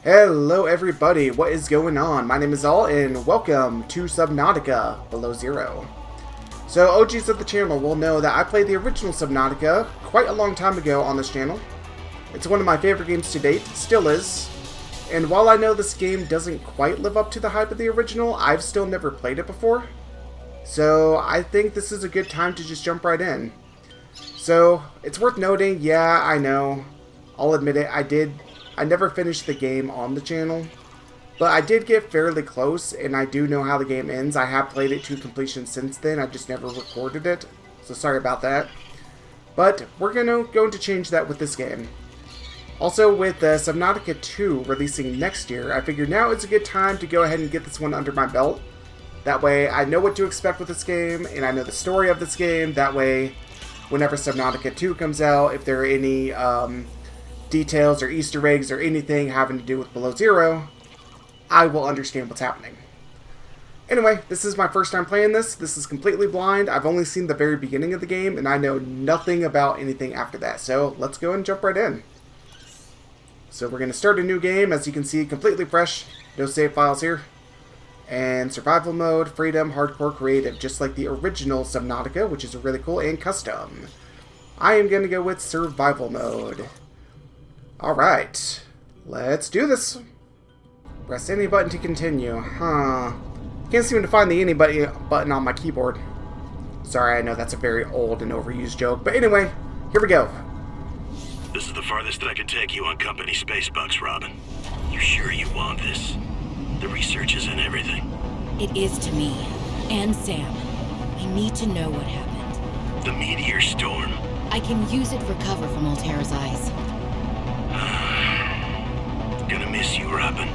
Hello everybody, what is going on? My name is Al and welcome to Subnautica Below Zero. So OGs of the channel will know that I played the original Subnautica quite a long time ago on this channel. It's one of my favorite games to date, still is. And while I know this game doesn't quite live up to the hype of the original, I've still never played it before. So I think this is a good time to just jump right in. So it's worth noting, yeah, I know, I'll admit it, I never finished the game on the channel, but I did get fairly close, and I do know how the game ends. I have played it to completion since then, I just never recorded it, so sorry about that. But we're going to change that with this game. Also, with Subnautica 2 releasing next year, I figured now is a good time to go ahead and get this one under my belt. That way, I know what to expect with this game, and I know the story of this game. That way, whenever Subnautica 2 comes out, if there are any details or Easter eggs or anything having to do with Below Zero, I will understand what's happening. Anyway, this is my first time playing this. This is completely blind. I've only seen the very beginning of the game, and I know nothing about anything after that. So let's go and jump right in. So we're going to start a new game. As you can see, completely fresh. No save files here. And survival mode, freedom, hardcore, creative, just like the original Subnautica, which is really cool, and custom. I am going to go with survival mode. Alright, let's do this. Press any button to continue. Can't seem to find the any button on my keyboard. Sorry, I know that's a very old and overused joke, but anyway, here we go. This is the farthest I can take you on company space bucks, Robin. You sure you want this? The research is in everything. It is to me, and Sam. I need to know what happened. The meteor storm. I can use it for cover from Altair's eyes. Gonna miss you, Robin.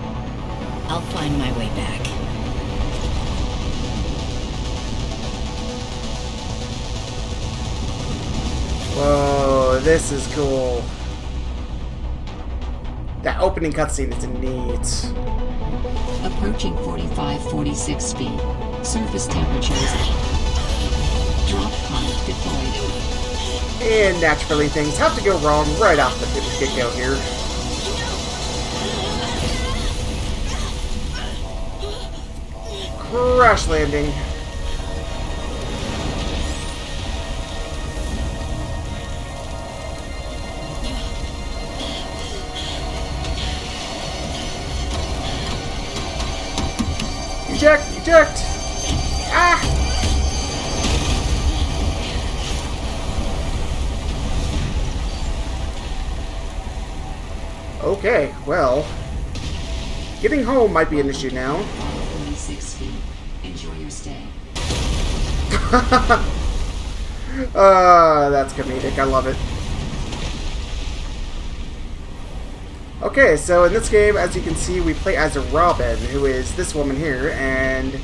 I'll find my way back. Whoa, this is cool. That opening cutscene is neat. Approaching 45-46 feet. Surface temperatures. Drop pod deployed. And naturally, things have to go wrong right off the get-go here. Crash landing. Eject! Eject! Ah! Okay, well, getting home might be an issue now. 46 feet. Enjoy your stay. That's comedic. I love it. Okay, so in this game, as you can see, we play as a Robin, who is this woman here, and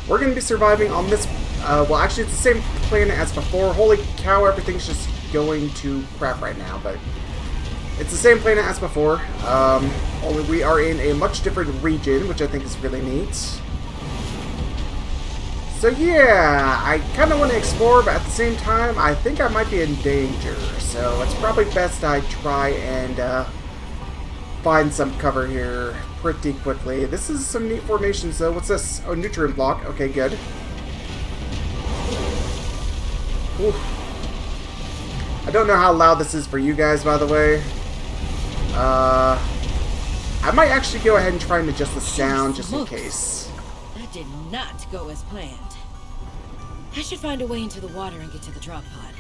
we're going to be surviving on this, well, actually, it's the same planet as before. Holy cow, everything's just going to crap right now, but it's the same planet as before, only we are in a much different region, which I think is really neat. So yeah, I kind of want to explore, but at the same time, I think I might be in danger, so it's probably best I try and find some cover here pretty quickly. This is some neat formations though. What's this? Oh, nutrient block. Okay, good. Oof. I don't know how loud this is for you guys, by the way. I might actually go ahead and try and adjust the sound just in case. That did not go as planned. I should find a way into the water and get to the drop pod.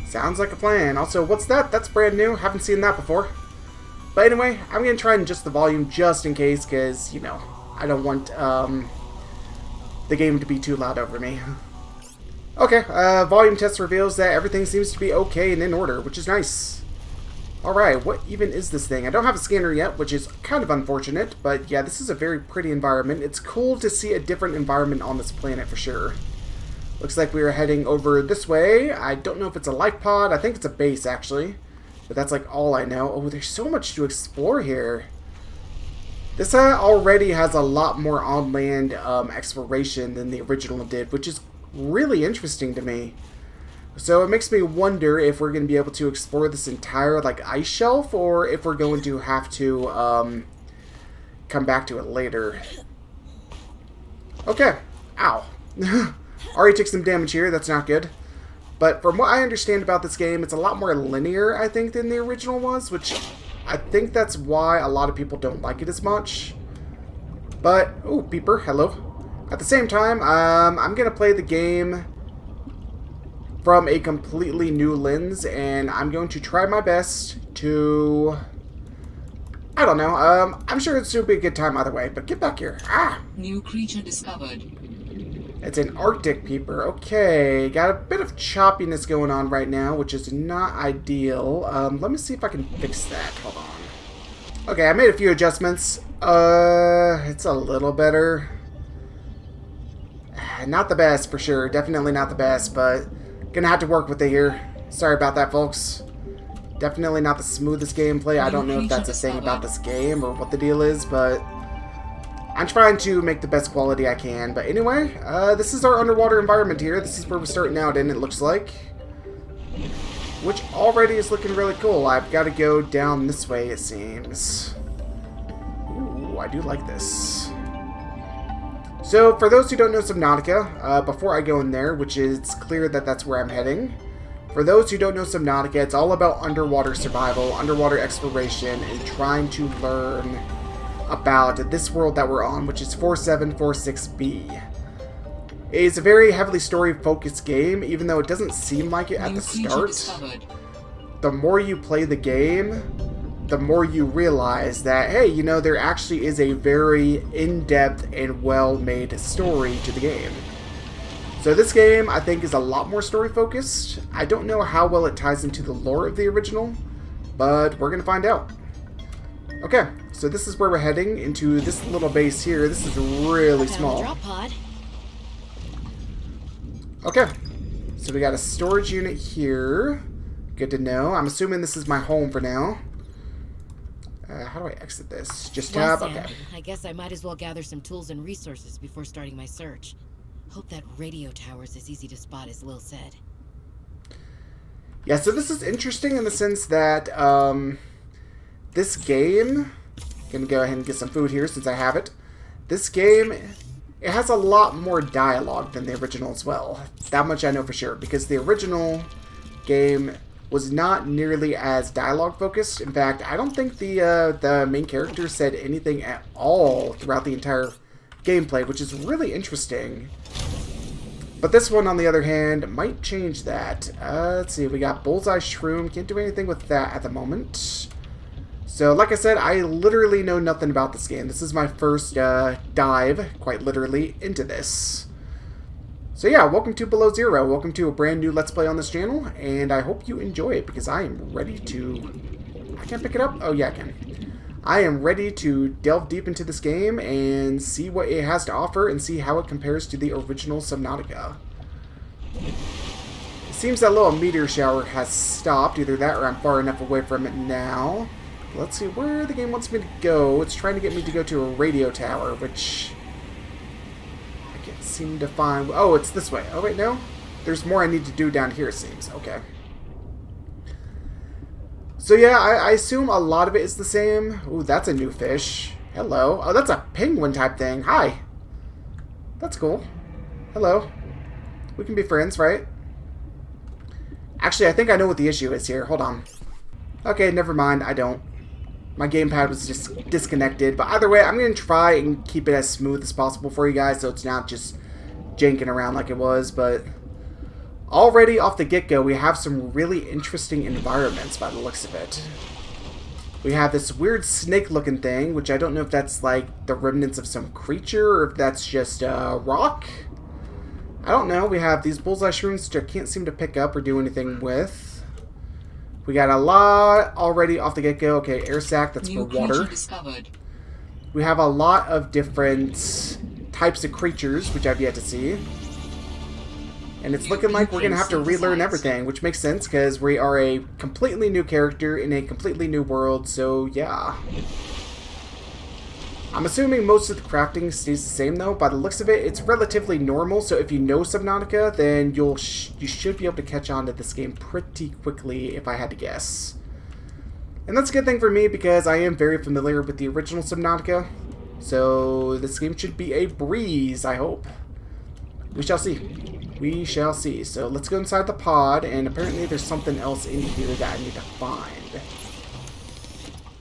Sounds like a plan. Also, what's that? That's brand new. Haven't seen that before. But anyway, I'm going to try and adjust the volume just in case, because, you know, I don't want the game to be too loud over me. Okay, volume test reveals that everything seems to be okay and in order, which is nice. Alright, what even is this thing? I don't have a scanner yet, which is kind of unfortunate, but yeah, this is a very pretty environment. It's cool to see a different environment on this planet for sure. Looks like we are heading over this way. I don't know if it's a life pod. I think it's a base, actually. But that's like all I know. Oh, there's so much to explore here. This already has a lot more on-land exploration than the original did, which is really interesting to me. So it makes me wonder if we're going to be able to explore this entire like ice shelf, or if we're going to have to come back to it later. Okay. Ow. Already took some damage here. That's not good. But from what I understand about this game, it's a lot more linear, I think, than the original was, which I think that's why a lot of people don't like it as much. But, oh, Peeper, hello. At the same time, I'm going to play the game from a completely new lens, and I'm going to try my best to... I don't know, I'm sure it's going to be a good time either way, but get back here. Ah! New creature discovered. It's an Arctic Peeper. Okay, got a bit of choppiness going on right now, which is not ideal. Let me see if I can fix that. Hold on. Okay, I made a few adjustments. It's a little better. Not the best, for sure. Definitely not the best, but gonna have to work with it here. Sorry about that, folks. Definitely not the smoothest gameplay. I don't know if that's a thing about this game or what the deal is, but I'm trying to make the best quality I can. But anyway, this is our underwater environment here. This is where we're starting out in, it looks like. Which already is looking really cool. I've got to go down this way, it seems. Ooh, I do like this. So, for those who don't know Subnautica, before I go in there, which is clear that that's where I'm heading, for those who don't know Subnautica, it's all about underwater survival, underwater exploration, and trying to learn about this world that we're on, which is 4746B. It is a very heavily story-focused game, even though it doesn't seem like it at the start. The more you play the game, the more you realize that, hey, you know, there actually is a very in-depth and well-made story to the game. So this game, I think, is a lot more story-focused. I don't know how well it ties into the lore of the original, but we're going to find out. Okay, so this is where we're heading, into this little base here. This is really small. Drop pod. Okay, so we got a storage unit here. Good to know. I'm assuming this is my home for now. How do I exit this? Just tab? Well, Sam, okay. I guess I might as well gather some tools and resources before starting my search. Hope that radio tower's as easy to spot as Lil said. Yeah, so this is interesting in the sense that this game... Gonna go ahead and get some food here since I have it. This game, it has a lot more dialogue than the original as well. That much I know for sure, because the original game was not nearly as dialogue focused. In fact, I don't think the main character said anything at all throughout the entire gameplay, which is really interesting. But this one, on the other hand, might change that. Let's see, we got Bullseye Shroom. Can't do anything with that at the moment. So, like I said, I literally know nothing about this game. This is my first dive, quite literally, into this. So yeah, welcome to Below Zero. Welcome to a brand new Let's Play on this channel, and I hope you enjoy it, because I am ready to... I can't pick it up? Oh yeah, I can. I am ready to delve deep into this game and see what it has to offer and see how it compares to the original Subnautica. It seems that little meteor shower has stopped. Either that or I'm far enough away from it now. Let's see where the game wants me to go. It's trying to get me to go to a radio tower, which I can't seem to find. Oh, it's this way. Oh, wait, no. There's more I need to do down here, it seems. Okay. So yeah, I assume a lot of it is the same. Ooh, that's a new fish. Hello. Oh, that's a penguin type thing. Hi. That's cool. Hello. We can be friends, right? Actually, I think I know what the issue is here. Hold on. Okay, never mind. I don't. My gamepad was just disconnected. But either way, I'm going to try and keep it as smooth as possible for you guys so it's not just janking around like it was. But already off the get-go, we have some really interesting environments by the looks of it. We have this weird snake-looking thing, which I don't know if that's like the remnants of some creature or if that's just rock. I don't know. We have these bullseye shrooms which I can't seem to pick up or do anything with. We got a lot already off the get-go. Okay, air sac, that's for water. We have a lot of different types of creatures, which I've yet to see. And it's looking like we're going to have to relearn everything, which makes sense, because we are a completely new character in a completely new world, so yeah. I'm assuming most of the crafting stays the same, though. By the looks of it, it's relatively normal, so if you know Subnautica, then you should be able to catch on to this game pretty quickly, if I had to guess. And that's a good thing for me, because I am very familiar with the original Subnautica. So this game should be a breeze, I hope. We shall see. We shall see. So let's go inside the pod, and apparently there's something else in here that I need to find.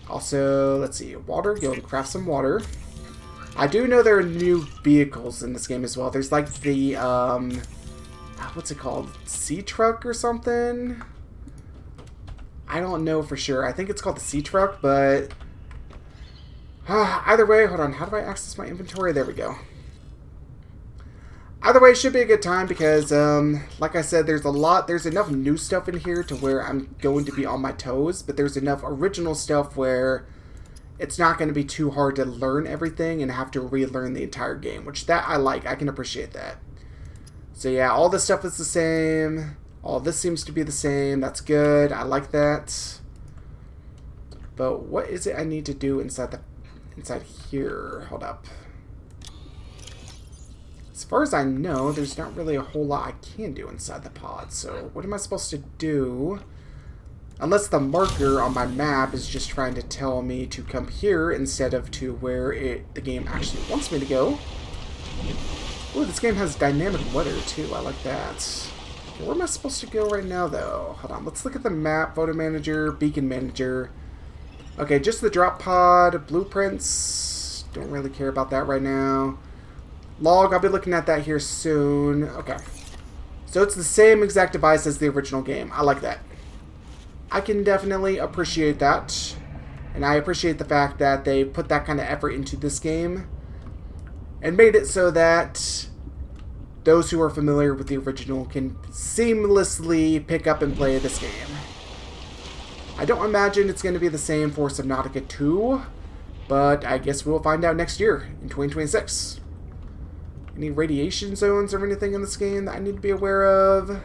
Also, let's see. Water. Go and craft some water. I do know there are new vehicles in this game as well. There's like the, what's it called? Sea truck or something? I don't know for sure. I think it's called the sea truck, but either way, hold on. How do I access my inventory? There we go. Either way, it should be a good time because, like I said, there's enough new stuff in here to where I'm going to be on my toes, but there's enough original stuff where it's not going to be too hard to learn everything and have to relearn the entire game, which that I like. I can appreciate that. So yeah, all this stuff is the same. All this seems to be the same. That's good. I like that. But what is it I need to do inside here? Hold up. As far as I know, there's not really a whole lot I can do inside the pod. So what am I supposed to do? Unless the marker on my map is just trying to tell me to come here instead of to where the game actually wants me to go. Oh, this game has dynamic weather too. I like that. Okay, where am I supposed to go right now, though? Hold on. Let's look at the map. Photo manager, beacon manager. Okay, just the drop pod, blueprints. Don't really care about that right now. Log, I'll be looking at that here soon. Okay. So it's the same exact device as the original game. I like that. I can definitely appreciate that. And I appreciate the fact that they put that kind of effort into this game and made it so that those who are familiar with the original can seamlessly pick up and play this game. I don't imagine it's going to be the same for Subnautica 2, but I guess we'll find out next year in 2026. Any radiation zones or anything in this game that I need to be aware of?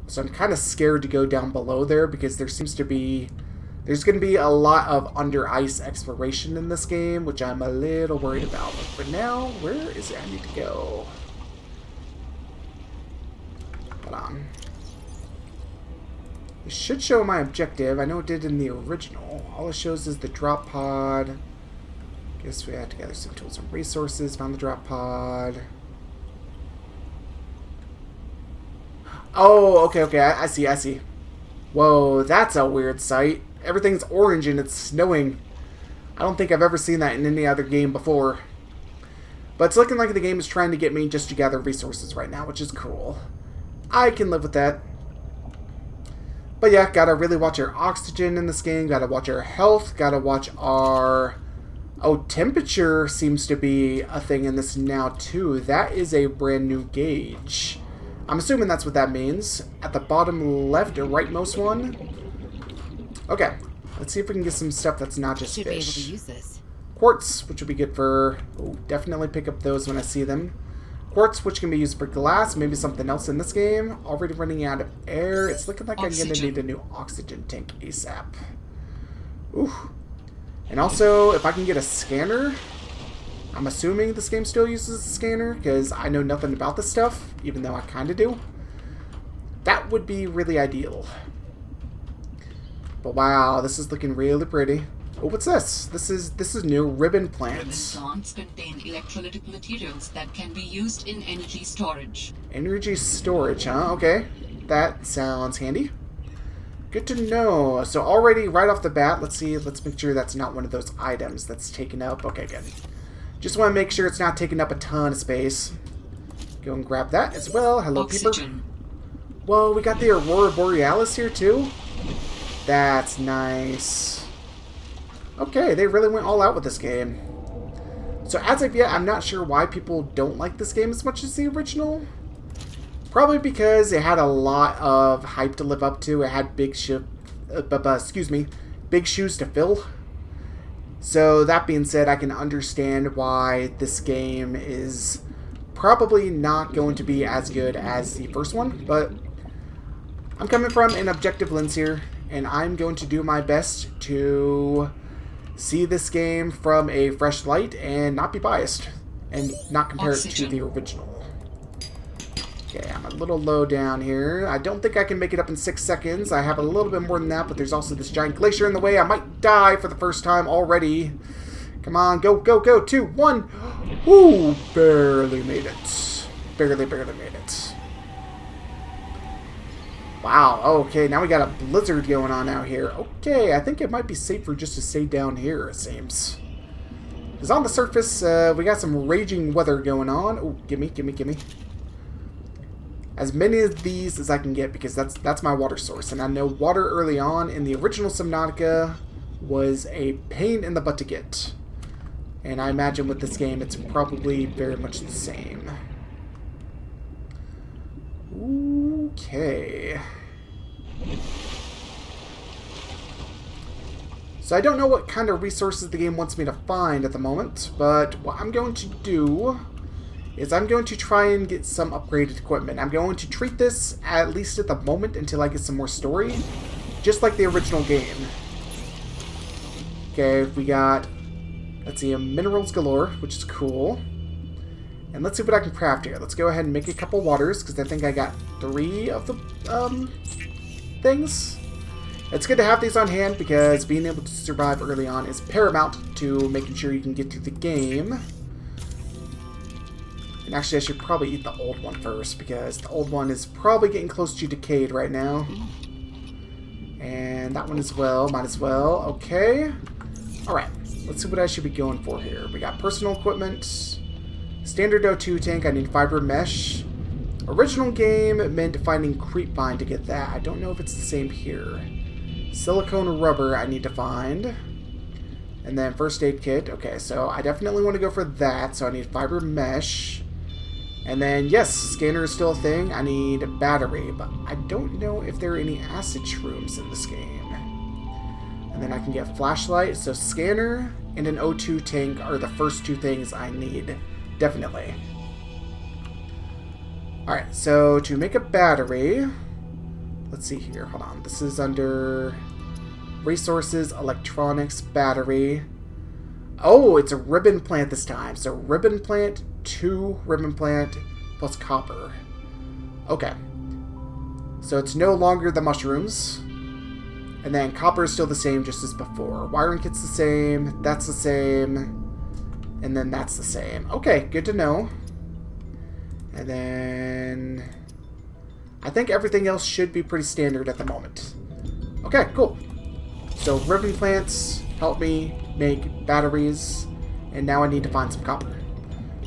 So I'm kind of scared to go down below there because there's going to be a lot of under ice exploration in this game, which I'm a little worried about. But for now, where is it I need to go? Hold on. It should show my objective. I know it did in the original. All it shows is the drop pod. Guess we had to gather some tools and resources. Found the drop pod. Oh, okay, I see. Whoa, that's a weird sight. Everything's orange and it's snowing. I don't think I've ever seen that in any other game before. But it's looking like the game is trying to get me just to gather resources right now, which is cool. I can live with that. But yeah, gotta really watch our oxygen in this game. Gotta watch our health. Gotta watch our... Oh, temperature seems to be a thing in this now, too. That is a brand new gauge. I'm assuming that's what that means. At the bottom left or rightmost one. Okay. Let's see if we can get some stuff that's not just Should fish. be able to use this. Quartz, which will be good for... Oh, definitely pick up those when I see them. Quartz, which can be used for glass. Maybe something else in this game. Already running out of air. It's looking like oxygen. I'm going to need a new oxygen tank ASAP. Ooh. And also, if I can get a scanner, I'm assuming this game still uses a scanner, because I know nothing about this stuff, even though I kind of do. That would be really ideal. But wow, this is looking really pretty. Oh, what's this? This is new ribbon plants. Ribbon plants contain electrolytic materials that can be used in energy storage. Energy storage, huh? Okay. That sounds handy. Good to know. So already, right off the bat, let's make sure that's not one of those items that's taken up. Okay, good. Just want to make sure it's not taking up a ton of space. Go and grab that as well. Hello, Oxygen. Peeper. Whoa, we got the Aurora Borealis here, too? That's nice. Okay, they really went all out with this game. So as of yet, I'm not sure why people don't like this game as much as the original. Probably because it had a lot of hype to live up to. It had big shoes to fill. So that being said, I can understand why this game is probably not going to be as good as the first one. But I'm coming from an objective lens here, and I'm going to do my best to see this game from a fresh light and not be biased and not compare it to the original. Okay, I'm a little low down here. I don't think I can make it up in 6 seconds. I have a little bit more than that, but there's also this giant glacier in the way. I might die for the first time already. Come on, go, go, go. 2, 1. Ooh, barely made it. Barely made it. Wow, okay, now we got a blizzard going on out here. Okay, I think it might be safer just to stay down here, it seems. Because on the surface, we got some raging weather going on. Oh, gimme, gimme, gimme. As many of these as I can get, because that's my water source. And I know water early on in the original Subnautica was a pain in the butt to get. And I imagine with this game, it's probably very much the same. Okay. So I don't know what kind of resources the game wants me to find at the moment, but what I'm going to do is I'm going to try and get some upgraded equipment. I'm going to treat this, at least at the moment, until I get some more story, just like the original game. Okay, we got, let's see, minerals galore, which is cool. And let's see what I can craft here. Let's go ahead and make a couple waters, because I think I got 3 of the things. It's good to have these on hand, because being able to survive early on is paramount to making sure you can get through the game. And actually, I should probably eat the old one first, because the old one is probably getting close to decayed right now. And that one as well, might as well. Okay. Alright, let's see what I should be going for here. We got personal equipment. Standard O2 tank, I need fiber mesh. Original game meant finding creep vine to get that. I don't know if it's the same here. Silicone rubber I need to find. And then first aid kit. Okay, so I definitely want to go for that. So I need fiber mesh. And then, yes, scanner is still a thing. I need a battery, but I don't know if there are any acid shrooms in this game. And then I can get flashlight. So scanner and an O2 tank are the first 2 things I need. Definitely. Alright, so to make a battery, let's see here, hold on. This is under resources, electronics, battery. Oh, it's a ribbon plant this time. So ribbon plant, 2 ribbon plant, plus copper. Okay. So it's no longer the mushrooms. And then copper is still the same, just as before. Wiring kit's the same, that's the same. And then that's the same. Okay, good to know. And then I think everything else should be pretty standard at the moment. Okay, cool. So ribbon plants help me make batteries. And now I need to find some copper.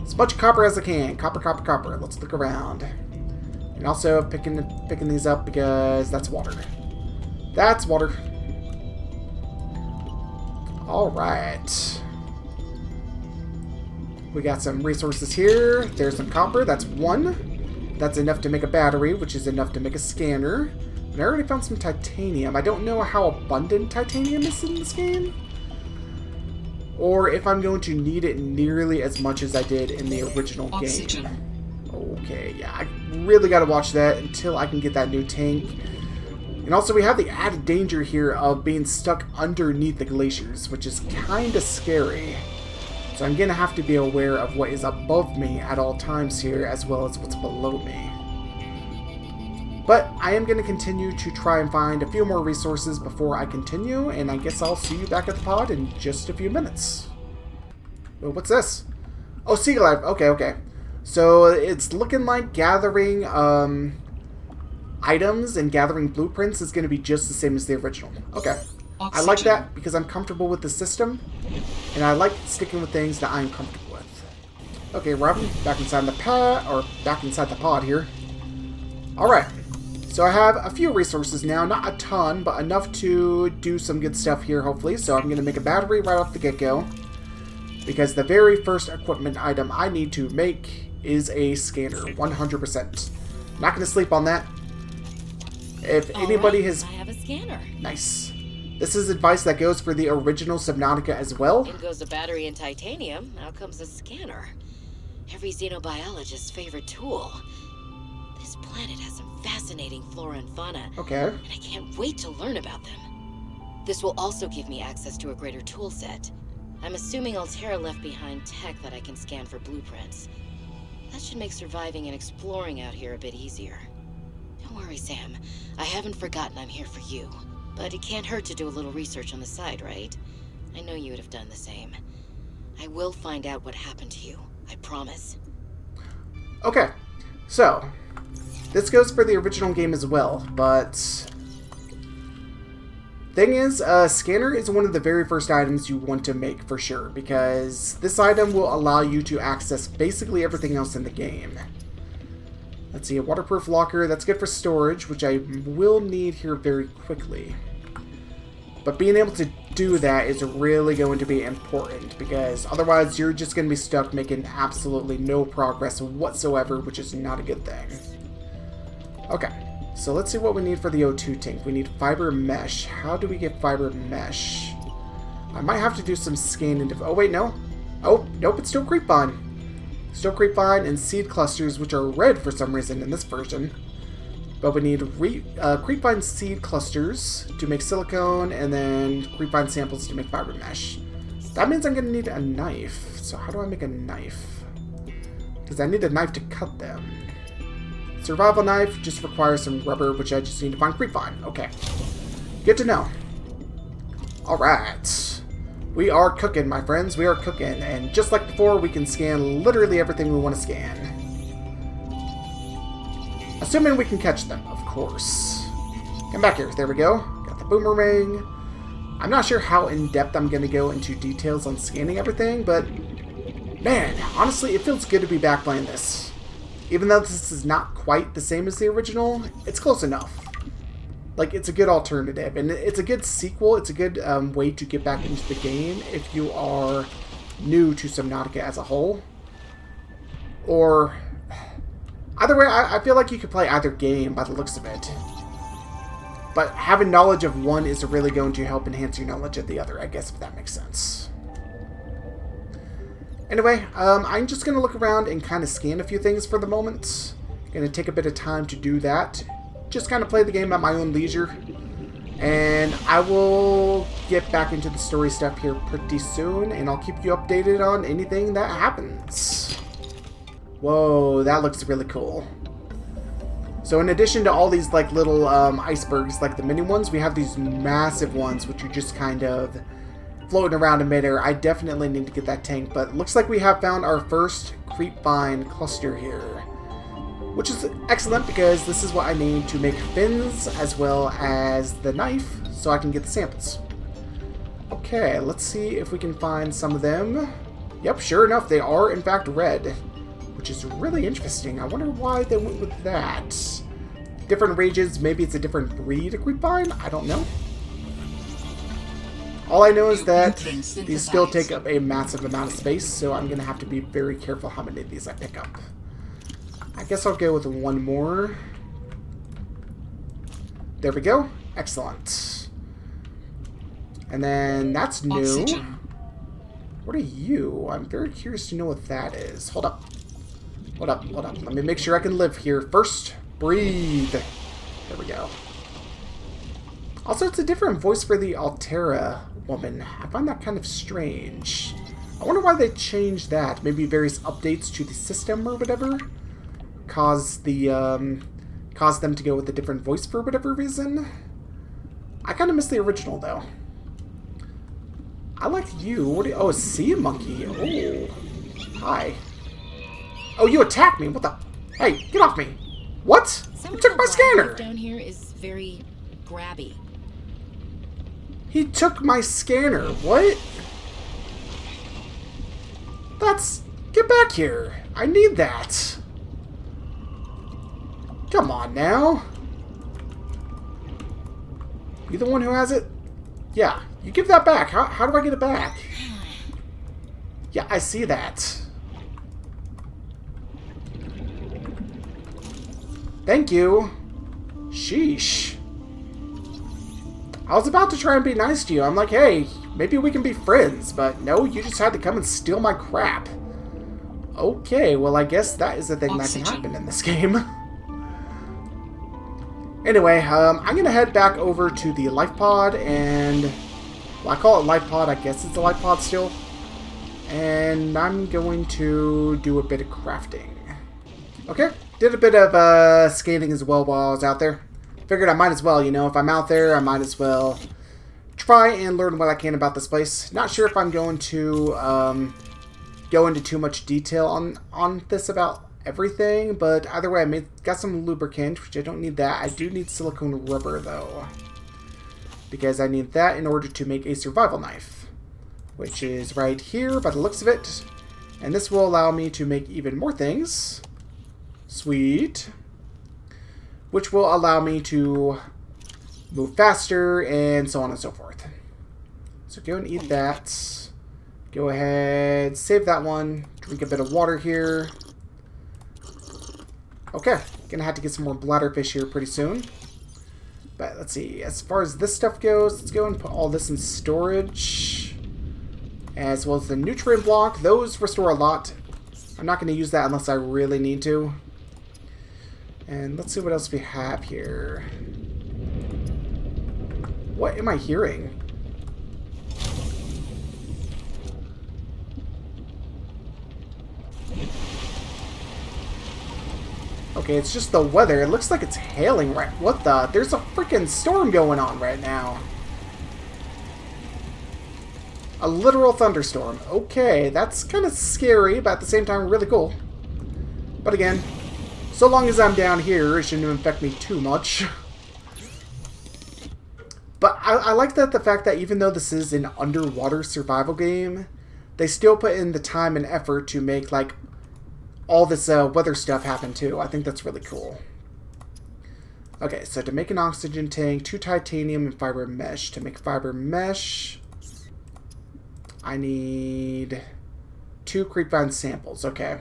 As much copper as I can. Copper, copper, copper. Let's look around. And also picking these up because that's water. That's water. Alright. We got some resources here. There's some copper. That's 1. That's enough to make a battery, which is enough to make a scanner. And I already found some titanium. I don't know how abundant titanium is in this game, or if I'm going to need it nearly as much as I did in the original game. Okay, yeah, I really got to watch that until I can get that new tank. And also, we have the added danger here of being stuck underneath the glaciers, which is kind of scary. So I'm going to have to be aware of what is above me at all times here, as well as what's below me. But I am going to continue to try and find a few more resources before I continue, and I guess I'll see you back at the pod in just a few minutes. Well, what's this? Oh, Sea Life. Okay, okay. So it's looking like gathering items and gathering blueprints is going to be just the same as the original. Okay. I like that because I'm comfortable with the system, and I like sticking with things that I'm comfortable with. Okay, Robin, back inside the pod here. Alright, so I have a few resources now, not a ton, but enough to do some good stuff here, hopefully. So I'm going to make a battery right off the get-go, because the very first equipment item I need to make is a scanner, 100%. Not going to sleep on that. If anybody has... I have a scanner. Nice. This is advice that goes for the original Subnautica as well. In goes a battery and titanium, out comes a scanner. Every xenobiologist's favorite tool. This planet has some fascinating flora and fauna. Okay. And I can't wait to learn about them. This will also give me access to a greater tool set. I'm assuming Altera left behind tech that I can scan for blueprints. That should make surviving and exploring out here a bit easier. Don't worry, Sam. I haven't forgotten I'm here for you. But it can't hurt to do a little research on the side, right? I know you would have done the same. I will find out what happened to you. I promise. Okay, so this goes for the original game as well, but thing is, scanner is one of the very first items you want to make for sure, because this item will allow you to access basically everything else in the game. Let's see, a waterproof locker, that's good for storage, which I will need here very quickly. But being able to do that is really going to be important, because otherwise you're just going to be stuck making absolutely no progress whatsoever, which is not a good thing. Okay, so let's see what we need for the O2 tank. We need fiber mesh. How do we get fiber mesh? I might have to do some scanning. Oh, wait, no. Oh, nope, it's still creepvine. Still creepvine and seed clusters, which are red for some reason in this version. But we need creepvine seed clusters to make silicone, and then creepvine samples to make fiber mesh. That means I'm going to need a knife. So how do I make a knife? Because I need a knife to cut them. Survival knife just requires some rubber, which I just need to find creepvine. Okay. Good to know. Alright. We are cooking, my friends. We are cooking. And just like before, we can scan literally everything we want to scan. Assuming we can catch them, of course. Come back here. There we go. Got the boomerang. I'm not sure how in-depth I'm going to go into details on scanning everything, but man, honestly, it feels good to be back playing this. Even though this is not quite the same as the original, it's close enough. Like, it's a good alternative, and it's a good sequel. It's a good way to get back into the game if you are new to Subnautica as a whole. Or either way, I feel like you could play either game by the looks of it. But having knowledge of one is really going to help enhance your knowledge of the other, I guess, if that makes sense. Anyway, I'm just going to look around and kind of scan a few things for the moment. Going to take a bit of time to do that. Just kind of play the game at my own leisure. And I will get back into the story stuff here pretty soon, and I'll keep you updated on anything that happens. Whoa, that looks really cool. So in addition to all these like little icebergs, like the mini ones, we have these massive ones which are just kind of floating around in midair. I definitely need to get that tank, but looks like we have found our first creepvine cluster here, which is excellent because this is what I need to make fins as well as the knife so I can get the samples. Okay, let's see if we can find some of them. Yep, sure enough, they are in fact red, which is really interesting. I wonder why they went with that. Different regions, maybe it's a different breed of creepvine? I don't know. All I know is that these still take up a massive amount of space, so I'm going to have to be very careful how many of these I pick up. I guess I'll go with one more. There we go. Excellent. And then that's new. Oxygen. What are you? I'm very curious to know what that is. Hold up. Hold up, hold up. Let me make sure I can live here first. Breathe. There we go. Also, it's a different voice for the Altera woman. I find that kind of strange. I wonder why they changed that. Maybe various updates to the system or whatever caused them to go with a different voice for whatever reason. I kind of miss the original, though. I like you. What are you? Oh, a sea monkey. Oh. Hi. Oh, you attacked me. What the? Hey, get off me. What? You took my scanner. Down here is very grabby. He took my scanner. What? That's... Get back here. I need that. Come on now. You the one who has it? Yeah. You give that back. How do I get it back? Yeah, I see that. Thank you. Sheesh. I was about to try and be nice to you. I'm like, hey, maybe we can be friends. But no, you just had to come and steal my crap. Okay, well, I guess that is a thing that can happen in this game. Anyway, I'm going to head back over to the life pod and... Well, I call it life pod. I guess it's a life pod still. And I'm going to do a bit of crafting. Okay. Did a bit of skating as well while I was out there. Figured I might as well, you know, if I'm out there, I might as well try and learn what I can about this place. Not sure if I'm going to go into too much detail on this about everything, but either way, got some lubricant, which I don't need that. I do need silicone rubber, though, because I need that in order to make a survival knife, which is right here by the looks of it. And this will allow me to make even more things. Sweet. Which will allow me to move faster and so on and so forth. So go and eat that. Go ahead, save that one. Drink a bit of water here. Okay, gonna have to get some more bladderfish here pretty soon. But let's see, as far as this stuff goes, let's go and put all this in storage. As well as the nutrient block. Those restore a lot. I'm not going to use that unless I really need to. And let's see what else we have here. What am I hearing? Okay, it's just the weather. It looks like it's hailing right... What the? There's a freaking storm going on right now. A literal thunderstorm. Okay, that's kind of scary, but at the same time really cool. But again, so long as I'm down here, it shouldn't affect me too much. But I like that the fact that even though this is an underwater survival game, they still put in the time and effort to make, like, all this weather stuff happen too. I think that's really cool. Okay, so to make an oxygen tank, 2 titanium and fiber mesh. To make fiber mesh... I need 2 creepvine samples. Okay.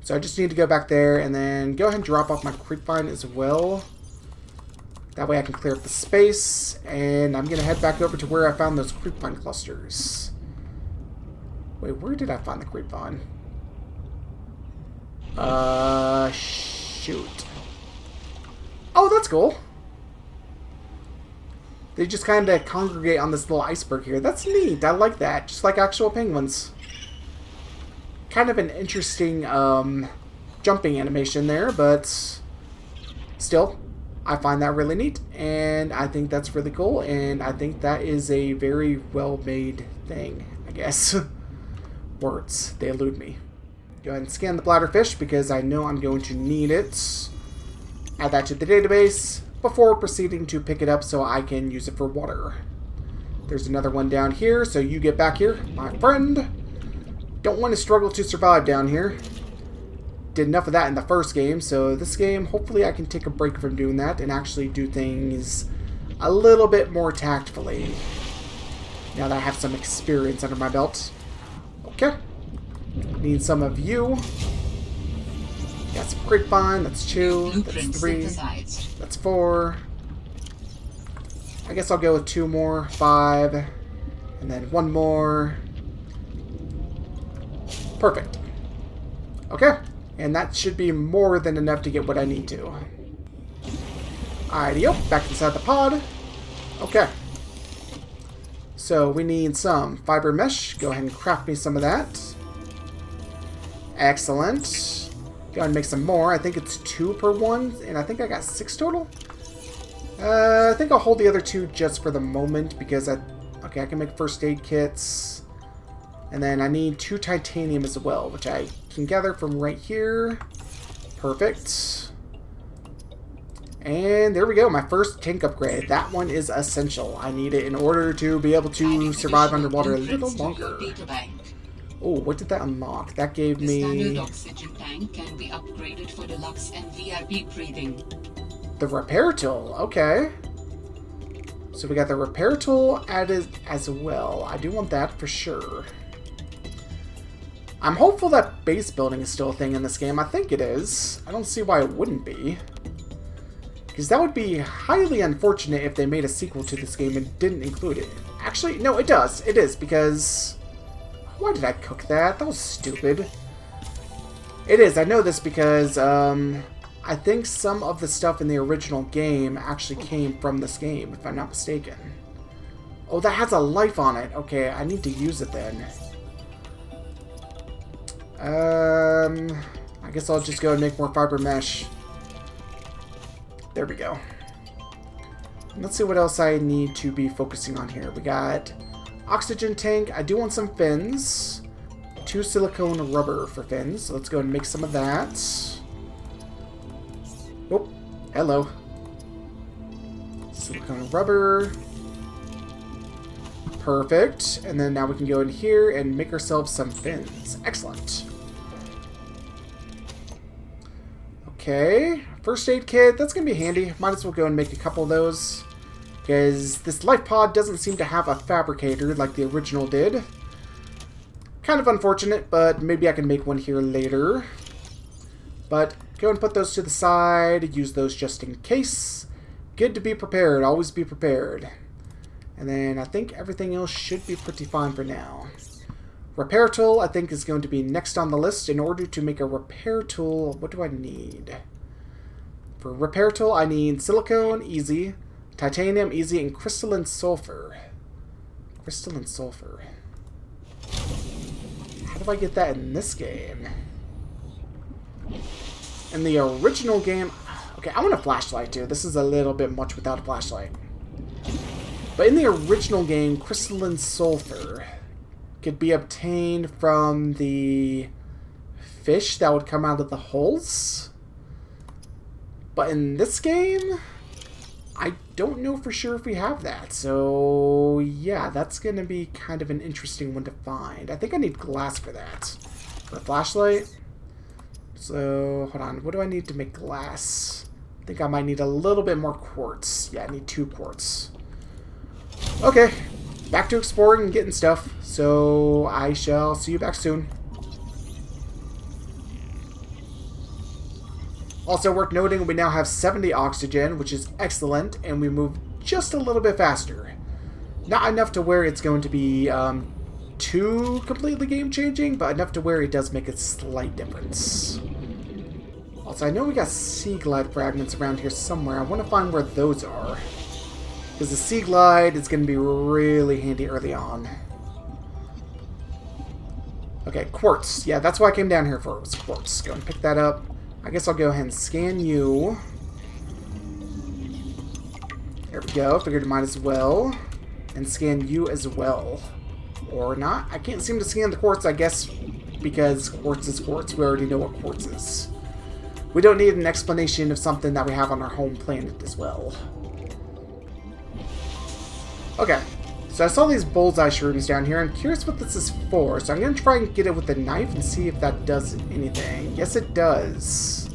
So I just need to go back there and then go ahead and drop off my creepvine as well. That way I can clear up the space. And I'm going to head back over to where I found those creepvine clusters. Wait, where did I find the creepvine? Shoot. Oh, that's cool. They just kind of congregate on this little iceberg here. That's neat. I like that. Just like actual penguins. Kind of an interesting jumping animation there, but still, I find that really neat. And I think that's really cool. And I think that is a very well-made thing, I guess. Words. They elude me. Go ahead and scan the bladderfish because I know I'm going to need it. Add that to the database before proceeding to pick it up so I can use it for water. There's another one down here, so you get back here, my friend. Don't want to struggle to survive down here. Did enough of that in the first game, so this game, hopefully I can take a break from doing that and actually do things a little bit more tactfully. Now that I have some experience under my belt. Okay. Need some of you. Got some creepvine, that's 2, that's 3, that's 4. I guess I'll go with 2 more, 5, and then 1 more. Perfect. Okay, and that should be more than enough to get what I need to. Alrighty, back inside the pod. Okay. So we need some fiber mesh. Go ahead and craft me some of that. Excellent. Go ahead and make some more. I think it's 2 per one, and I think I got 6 total. I think I'll hold the other 2 just for the moment because I can make first aid kits. And then I need 2 titanium as well, which I can gather from right here. Perfect. And there we go, my first tank upgrade. That one is essential. I need it in order to be able to survive underwater a little longer. Oh, what did that unlock? That gave me... The standard oxygen tank can be upgraded for deluxe and VIP breathing. The repair tool, okay. So we got the repair tool added as well. I do want that for sure. I'm hopeful that base building is still a thing in this game. I think it is. I don't see why it wouldn't be. Because that would be highly unfortunate if they made a sequel to this game and didn't include it. Actually, no, it does. It is, because... Why did I cook that? That was stupid. It is. I know this because I think some of the stuff in the original game actually came from this game, if I'm not mistaken. Oh, that has a life on it. Okay, I need to use it then. I guess I'll just go and make more fiber mesh. There we go. Let's see what else I need to be focusing on here. We got... Oxygen tank. I do want some fins. 2 silicone rubber for fins. So let's go and make some of that. Oh, hello. Silicone rubber. Perfect. And then now we can go in here and make ourselves some fins. Excellent. Okay. First aid kit. That's going to be handy. Might as well go and make a couple of those. Because this life pod doesn't seem to have a fabricator like the original did. Kind of unfortunate, but maybe I can make one here later. But go and put those to the side. Use those just in case. Good to be prepared. Always be prepared. And then I think everything else should be pretty fine for now. Repair tool, I think, is going to be next on the list. In order to make a repair tool, what do I need? For repair tool, I need silicone, easy, titanium, easy, and crystalline sulfur. Crystalline sulfur. How do I get that in this game? In the original game... Okay, I want a flashlight, too. This is a little bit much without a flashlight. But in the original game, crystalline sulfur could be obtained from the fish that would come out of the holes. But in this game, I don't know for sure if we have that. So, yeah, that's going to be kind of an interesting one to find. I think I need glass for that. For a flashlight. So, hold on. What do I need to make glass? I think I might need a little bit more quartz. Yeah, I need 2 quartz. Okay, back to exploring and getting stuff. So I shall see you back soon. Also worth noting, we now have 70 oxygen, which is excellent, and we move just a little bit faster. Not enough to where it's going to be too completely game-changing, but enough to where it does make a slight difference. Also, I know we got sea glide fragments around here somewhere. I want to find where those are. Because the sea glide is going to be really handy early on. Okay, quartz. Yeah, that's what I came down here for, was quartz. Go and pick that up. I guess I'll go ahead and scan you. There we go. Figured it might as well. And scan you as well. Or not. I can't seem to scan the quartz, I guess, because quartz is quartz. We already know what quartz is. We don't need an explanation of something that we have on our home planet as well. Okay, so I saw these bullseye shrooms down here. I'm curious what this is for, so I'm going to try and get it with a knife and see if that does anything. Yes, it does.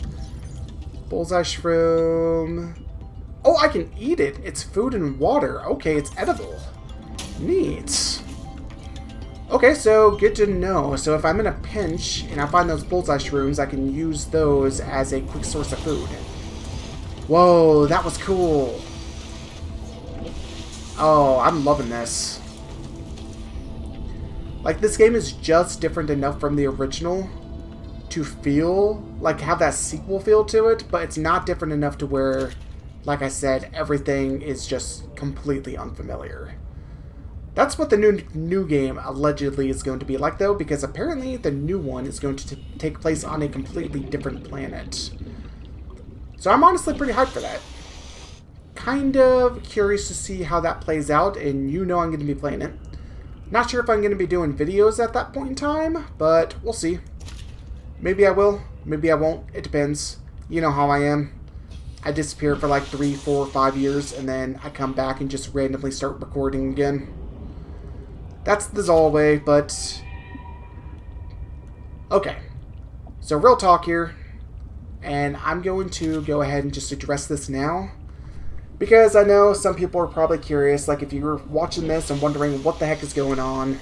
Bullseye shroom. Oh, I can eat it. It's food and water. Okay, it's edible. Neat. Okay, so good to know. So if I'm in a pinch and I find those bullseye shrooms, I can use those as a quick source of food. Whoa, that was cool. Oh, I'm loving this. Like, this game is just different enough from the original to feel, like, have that sequel feel to it, but it's not different enough to where, like I said, everything is just completely unfamiliar. That's what the new game allegedly is going to be like, though, because apparently the new one is going to take place on a completely different planet. So I'm honestly pretty hyped for that. Kind of curious to see how that plays out, and you know I'm going to be playing it. Not sure if I'm going to be doing videos at that point in time, but we'll see. Maybe I will, maybe I won't. It depends. You know how I am. I disappear for like 3, 4, 5 years, and then I come back and just randomly start recording again. That's the Zol way, but... Okay. So real talk here, and I'm going to go ahead and just address this now. Because I know some people are probably curious, like if you're watching this and wondering what the heck is going on.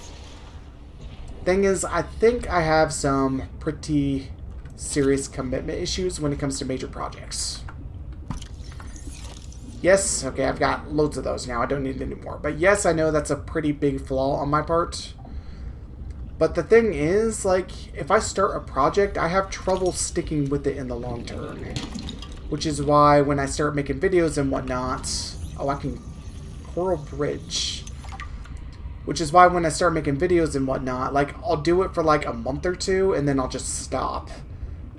Thing is, I think I have some pretty serious commitment issues when it comes to major projects. Yes, okay, I've got loads of those now. I don't need any more. But yes, I know that's a pretty big flaw on my part. But the thing is, like, if I start a project, I have trouble sticking with it in the long term. Which is why when I start making videos and whatnot... Oh, I can... Coral Bridge. Which is why when I start making videos and whatnot, like, I'll do it for like a month or two, and then I'll just stop.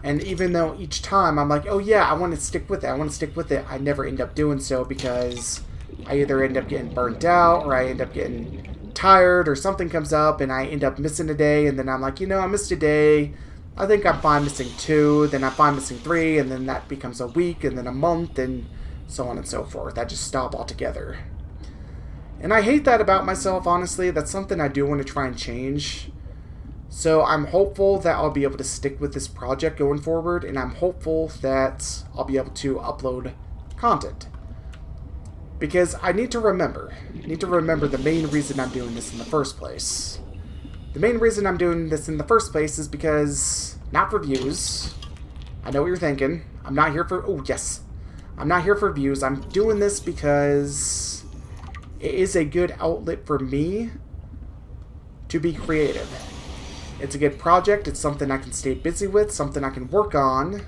And even though each time I'm like, oh yeah, I want to stick with it, I never end up doing so because I either end up getting burnt out, or I end up getting tired or something comes up and I end up missing a day, and then I'm like, you know, I missed a day. I think I'm fine missing 2, then I'm fine missing 3, and then that becomes a week, and then a month, and so on and so forth. I just stop altogether. And I hate that about myself, honestly. That's something I do want to try and change. So I'm hopeful that I'll be able to stick with this project going forward, and I'm hopeful that I'll be able to upload content. Because I need to remember the main reason I'm doing this in the first place. The main reason I'm doing this in the first place is because, not for views. I know what you're thinking. I'm not here for, oh yes. I'm not here for views. I'm doing this because it is a good outlet for me to be creative. It's a good project. It's something I can stay busy with, something I can work on,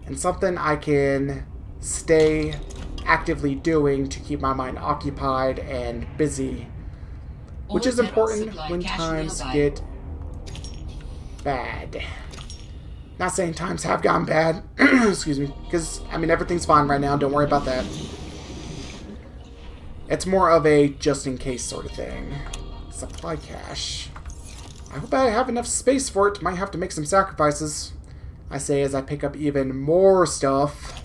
and something I can stay actively doing to keep my mind occupied and busy, which is important when times get bad. Not saying times have gone bad, excuse me, because, I mean, everything's fine right now, don't worry about that. It's more of a just-in-case sort of thing. Supply cache. I hope I have enough space for it. Might have to make some sacrifices, I say as I pick up even more stuff.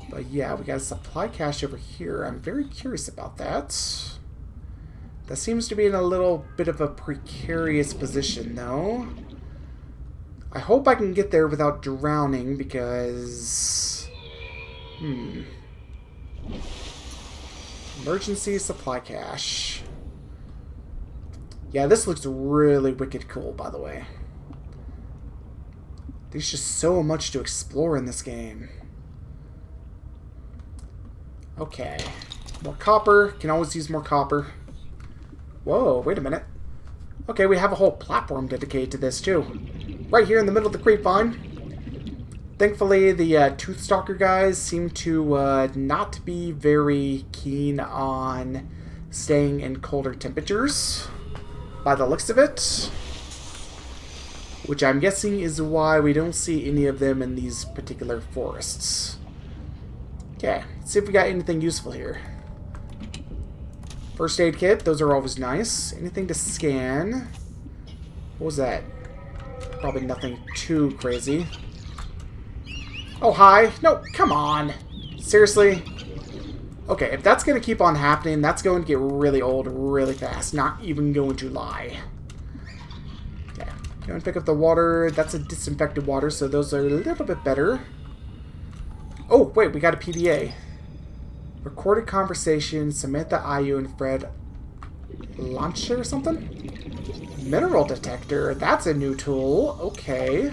But yeah, we got a supply cache over here. I'm very curious about that. That seems to be in a little bit of a precarious position, though. I hope I can get there without drowning, because... Emergency supply cache. Yeah, this looks really wicked cool, by the way. There's just so much to explore in this game. Okay. More copper. Can always use more copper. Whoa, wait a minute. Okay, we have a whole platform dedicated to this, too. Right here in the middle of the creepvine. Thankfully, the Toothstalker guys seem to not be very keen on staying in colder temperatures, by the looks of it. Which I'm guessing is why we don't see any of them in these particular forests. Okay, let's see if we got anything useful here. First aid kit, those are always nice. Anything to scan? What was that? Probably nothing too crazy. Oh, hi. No, come on. Seriously? Okay, if that's going to keep on happening, that's going to get really old really fast. Not even going to lie. Okay, go and pick up the water. That's a disinfected water, so those are a little bit better. Oh, wait, we got a PDA. Recorded conversation, Samantha, Ayu, and Fred Launcher or something? Mineral detector, that's a new tool. Okay.